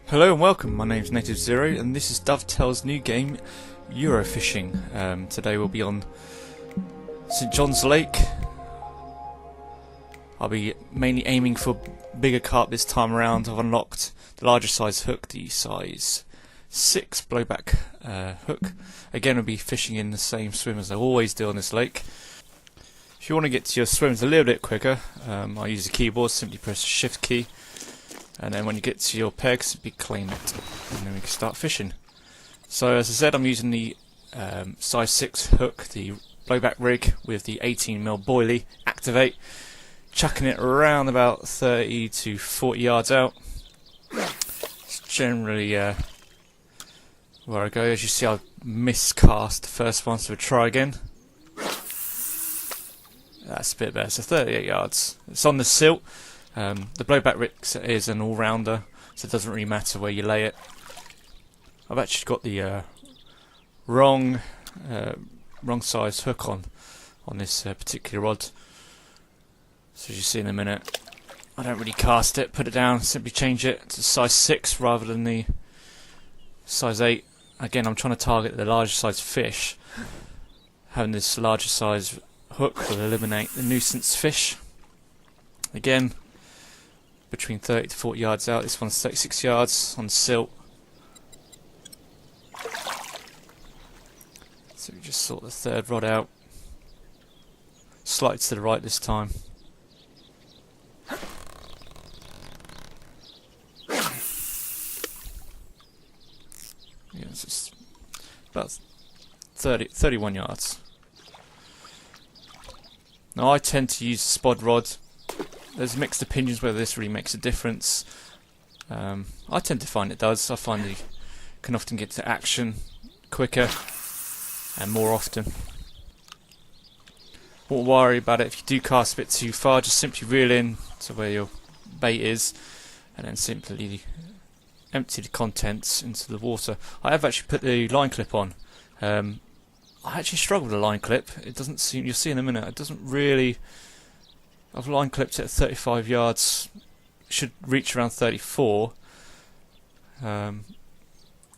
Hello and welcome, my name's Native Zero and this is Dovetail's new game, Eurofishing. Today we'll be on St John's Lake. I'll be mainly aiming for bigger carp this time around. I've unlocked the larger size hook, the size 6 blowback hook. Again, we'll be fishing in the same swim as I always do on this lake. If you want to get to your swims a little bit quicker, I'll use the keyboard, simply press the shift key. And then when you get to your peg, simply claim it, and then we can start fishing. So as I said, I'm using the size 6 hook, the blowback rig with the 18mm boilie, activate, chucking it around about 30 to 40 yards out. It's generally where I go. As you see, I've miscast the first one, so we'll try again. That's a bit better, so 38 yards. It's on the silt. The blowback rig is an all-rounder, so it doesn't really matter where you lay it. I've actually got the wrong size hook on this particular rod. So as you see in a minute, I don't really cast it, put it down, simply change it to size 6 rather than the size 8. Again, I'm trying to target the larger size fish. Having this larger size hook will eliminate the nuisance fish. Again, between 30 to 40 yards out. This one's 36 yards on silt. So we just sort the third rod out. Slightly to the right this time. Yeah, it's just about 31 yards. Now I tend to use a spod rod. There's mixed opinions whether this really makes a difference. I tend to find it does. I find you can often get to action quicker and more often. Won't worry about it if you do cast a bit too far. Just simply reel in to where your bait is and then simply empty the contents into the water. I have actually put the line clip on. I actually struggle with the line clip. It doesn't seem, you'll see in a minute, it doesn't really. I've line clipped it at 35 yards, should reach around 34, but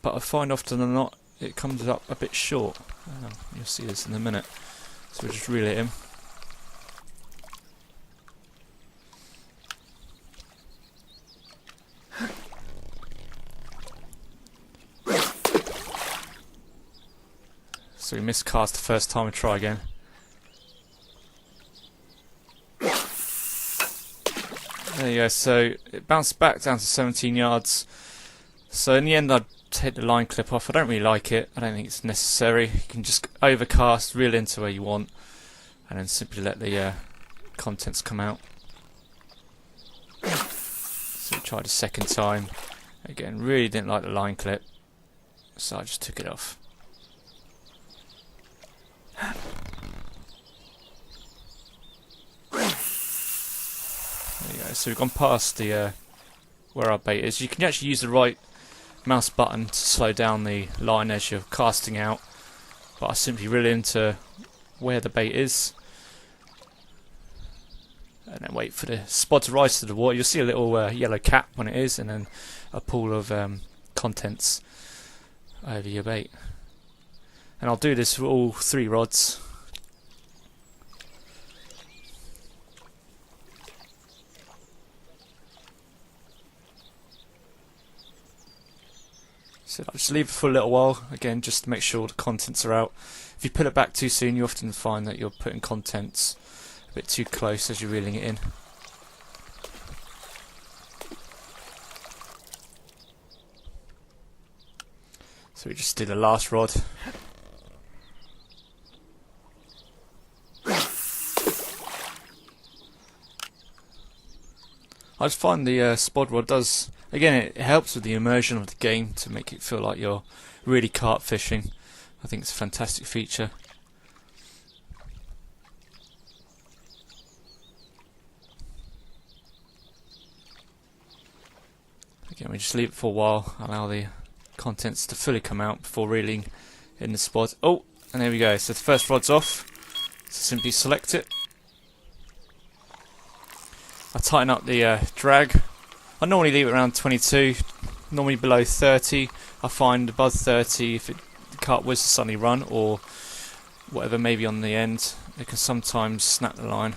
I find often than not it comes up a bit short. You'll see this in a minute, so we'll just reel it in. So we miscast the first time, we try again. There you go, so it bounced back down to 17 yards. So in the end I'd take the line clip off. I don't really like it, I don't think it's necessary. You can just overcast, reel into where you want, and then simply let the contents come out. So we tried a second time. Again, really didn't like the line clip, so I just took it off. So we've gone past the where our bait is. You can actually use the right mouse button to slow down the line as you're casting out, but I simply reel into where the bait is and then wait for the spot to rise to the water. You'll see a little yellow cap when it is, and then a pool of contents over your bait. And I'll do this with all 3 rods. So I'll just leave it for a little while, again just to make sure the contents are out. If you pull it back too soon, you often find that you're putting contents a bit too close as you're reeling it in. So we just did the last rod. I just find the spod rod does, again, it helps with the immersion of the game to make it feel like you're really carp fishing. I think it's a fantastic feature. Again, we just leave it for a while, allow the contents to fully come out before reeling in the spod. Oh, and there we go. So the first rod's off. So simply select it. I tighten up the drag. I normally leave it around 22, Normally below 30. I find above 30, if the carp was a sunny run or whatever maybe on the end, they can sometimes snap the line.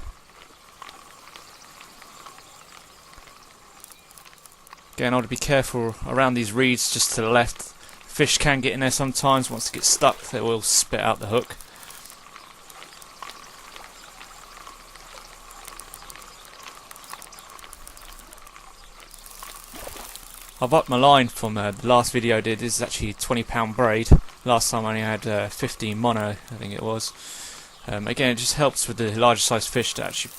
Again, I would be careful around these reeds just to the left. Fish can get in there sometimes. Once they get stuck, they will spit out the hook. I've upped my line from the last video I did. This is actually a 20-pound braid. Last time I only had 15 mono, I think it was. Again, it just helps with the larger size fish to actually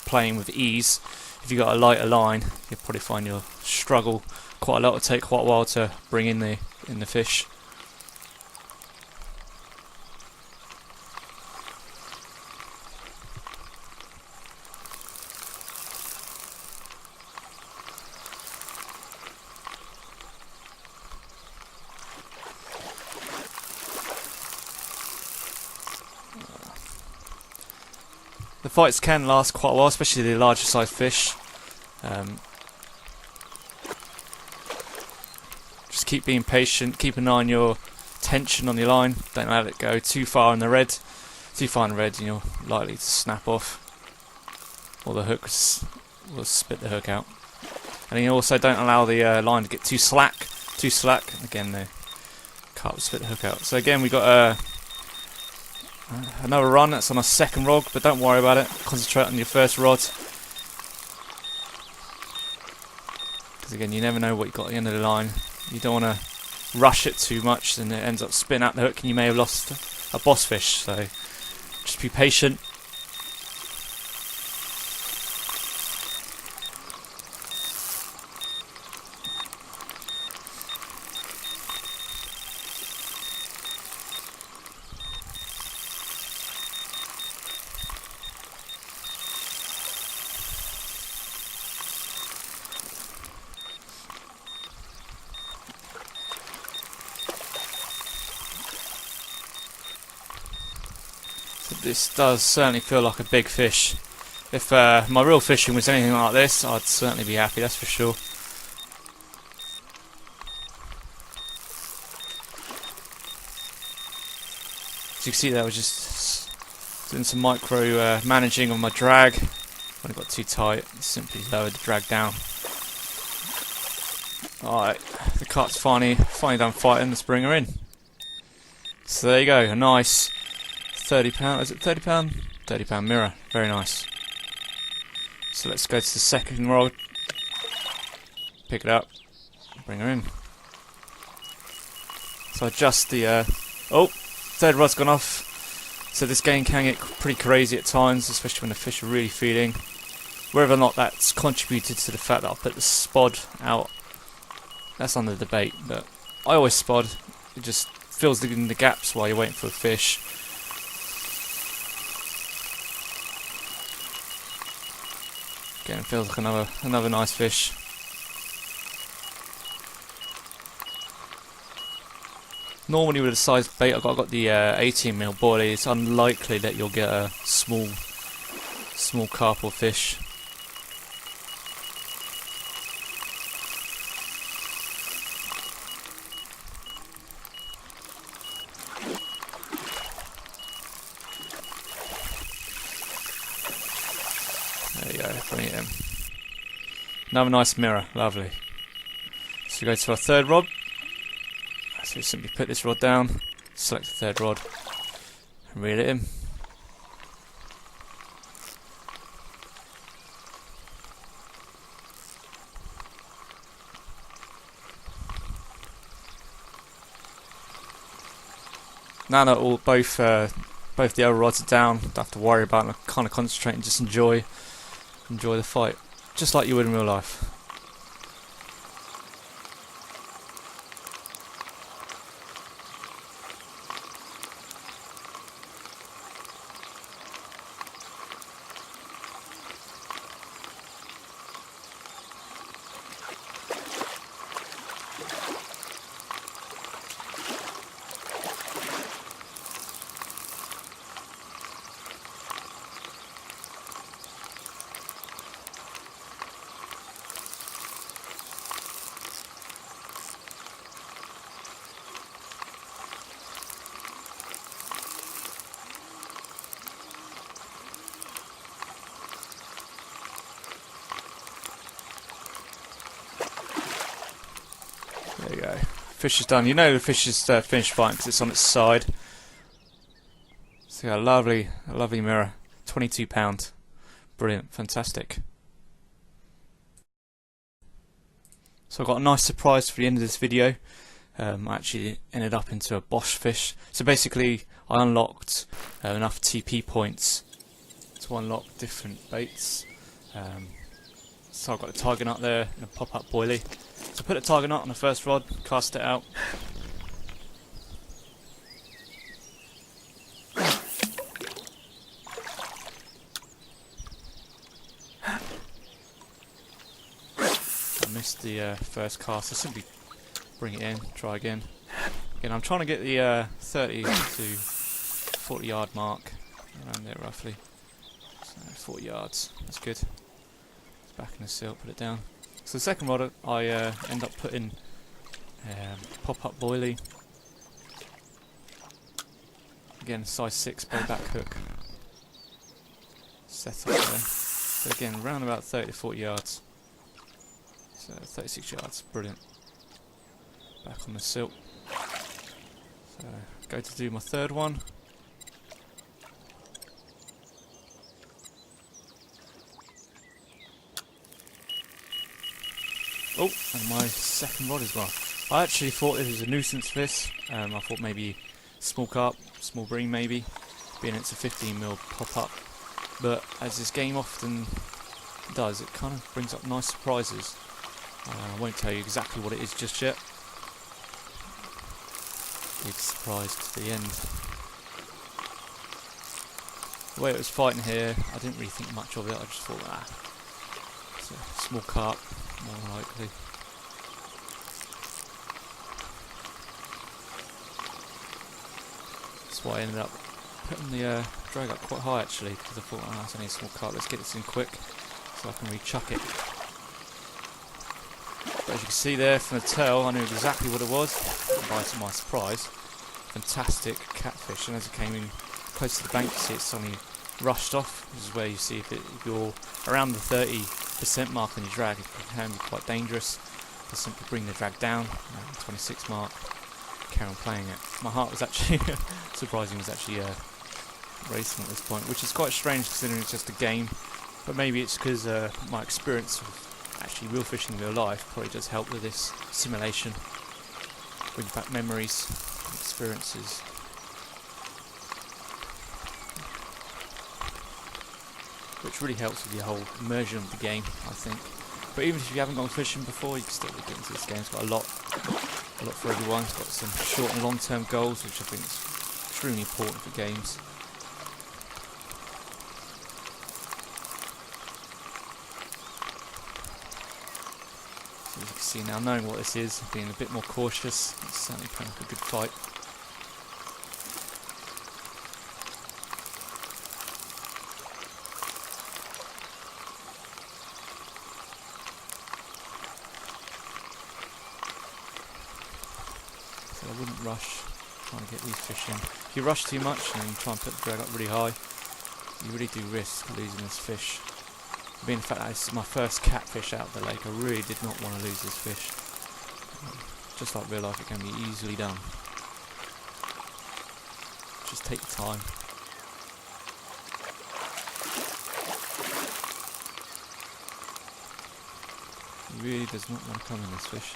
playing with ease. If you've got a lighter line, you'll probably find you'll struggle quite a lot. It'll take quite a while to bring in the fish. The fights can last quite a while, especially the larger size fish. Just keep being patient, keep an eye on your tension on your line, don't let it go too far in the red. Too far in the red and you're likely to snap off, or the hook will spit the hook out. And you also don't allow the line to get too slack. Again, the carp will spit the hook out. So again, we got another run. That's on a second rod, but don't worry about it. Concentrate on your first rod, because again, you never know what you got at the end of the line. You don't want to rush it too much, and it ends up spinning out the hook, and you may have lost a boss fish. So just be patient. This does certainly feel like a big fish. If my real fishing was anything like this, I'd certainly be happy, that's for sure. As you can see there, I was just doing some micro managing on my drag. When it got too tight, simply lowered the drag down. Alright, the carp's finally done fighting. Let's bring her in. So there you go, a nice 30 pound, is it 30 pound? 30 pound mirror, very nice. So let's go to the second rod, pick it up, bring her in. So adjust the, oh, third rod's gone off. So this game can get pretty crazy at times, especially when the fish are really feeding. Whether or not that's contributed to the fact that I put the spod out, that's under debate, but I always spod. It just fills in the gaps while you're waiting for a fish. Again, feels like another nice fish. Normally with a size bait, I've got the 18mm body. It's unlikely that you'll get a small carp or fish. There you go, bring it in. Another nice mirror, lovely. So we go to our third rod. So we simply put this rod down, select the third rod, and reel it in. Now that both the other rods are down, don't have to worry about them. Kind of concentrate and just enjoy the fight, just like you would in real life. fish is done. You know the fish is finished fighting because it's on its side. See a lovely mirror. £22. Brilliant, fantastic. So I got a nice surprise for the end of this video. I actually ended up into a Bosch fish. So basically I unlocked enough TP points to unlock different baits. So I've got a tiger nut there and a pop-up boilie. So I put a tiger nut on the first rod, cast it out. I missed the first cast, so simply bring it in, try again. Again, I'm trying to get the 30 to 40 yard mark, around there roughly. So 40 yards, that's good. It's back in the silt, put it down. So the second rod I end up putting pop-up boilie. Again, size 6 bowback hook. Set up there. So again, around about 30 to 40 yards. So 36 yards, brilliant. Back on the silt. So go to do my third one. Oh, and my second rod as well. I actually thought this was a nuisance fish. I thought maybe small carp, small bream maybe, being it's a 15mm pop-up. But as this game often does, it kind of brings up nice surprises. I won't tell you exactly what it is just yet. Big surprise to the end. The way it was fighting here, I didn't really think much of it. I just thought, it's a small carp, more likely. That's why I ended up putting the drag up quite high actually, because I thought, it's only a small carp, let's get this in quick so I can re-chuck it. But as you can see there from the tail, I knew exactly what it was, and to my surprise, fantastic catfish. And as it came in close to the bank, you see it suddenly rushed off. This is where you see if you're around the 30% mark on your drag, it can be quite dangerous. Just simply bring the drag down, 26 mark, carry on playing it. My heart was actually, surprising, was actually racing at this point, which is quite strange considering it's just a game. But maybe it's because my experience of actually real fishing in real life probably does help with this simulation. Brings back memories, experiences. Which really helps with your whole immersion of the game, I think. But even if you haven't gone fishing before, you can still get into this game. It's got a lot for everyone. It's got some short and long term goals, which I think is extremely important for games. As you can see now, knowing what this is, being a bit more cautious, it's certainly playing a good fight. So I wouldn't rush trying to get these fish in. If you rush too much and you try and put the drag up really high, you really do risk losing this fish. Being the fact that this is my first catfish out of the lake, I really did not want to lose this fish. Just like real life, it can be easily done. Just take your time. He really does not want to come in, this fish.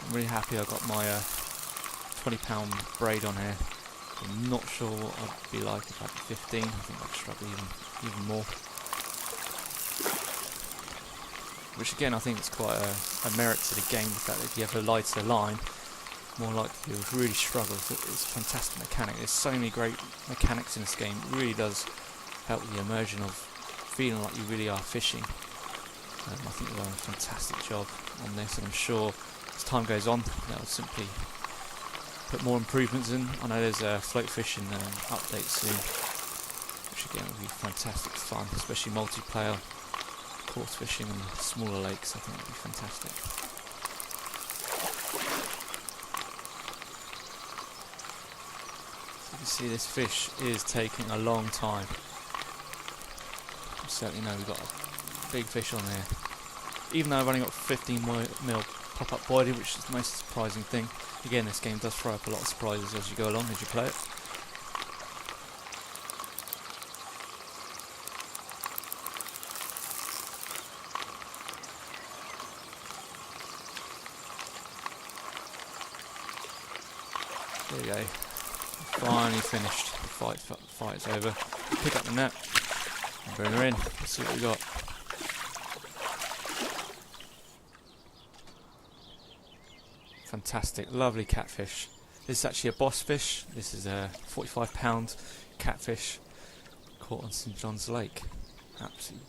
I'm really happy I got my £20 braid on here. I'm not sure what I'd be like if I had 15. I think I'd struggle even more. Which again, I think is quite a merit to the game, the fact that if you have a lighter line, more likely you'll really struggle. It's a fantastic mechanic. There's so many great mechanics in this game. It really does help the immersion of feeling like you really are fishing. I think they've done a fantastic job on this, and I'm sure as time goes on, they'll simply put more improvements in. I know there's a float fishing update soon, which again will be fantastic fun, especially multiplayer, course fishing and smaller lakes. I think it'll be fantastic. So You see, this fish is taking a long time. You certainly know we've got a big fish on here. Even though I've only got 15mm pop-up body, which is the most surprising thing. Again, this game does throw up a lot of surprises as you go along, as you play it. There you go. Finally finished. The fight's over. Pick up the net and bring her in. Let's see what we got. Fantastic, lovely catfish. This is actually a boss fish. This is a 45-pound catfish caught on St John's Lake. Absolutely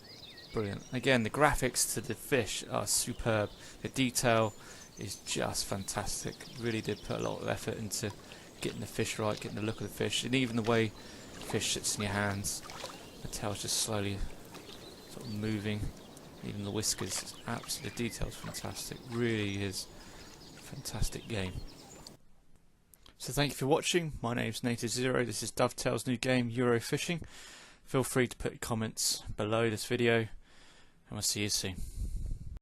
brilliant. Again, the graphics to the fish are superb. The detail is just fantastic. Really did put a lot of effort into getting the fish right, getting the look of the fish, and even the way the fish sits in your hands. The tail's just slowly sort of moving. Even the whiskers, absolutely, the detail's fantastic. Really is a fantastic game. So thank you for watching. My name's Native Zero. This is Dovetail's new game, Euro Fishing. Feel free to put comments below this video, and we'll see you soon.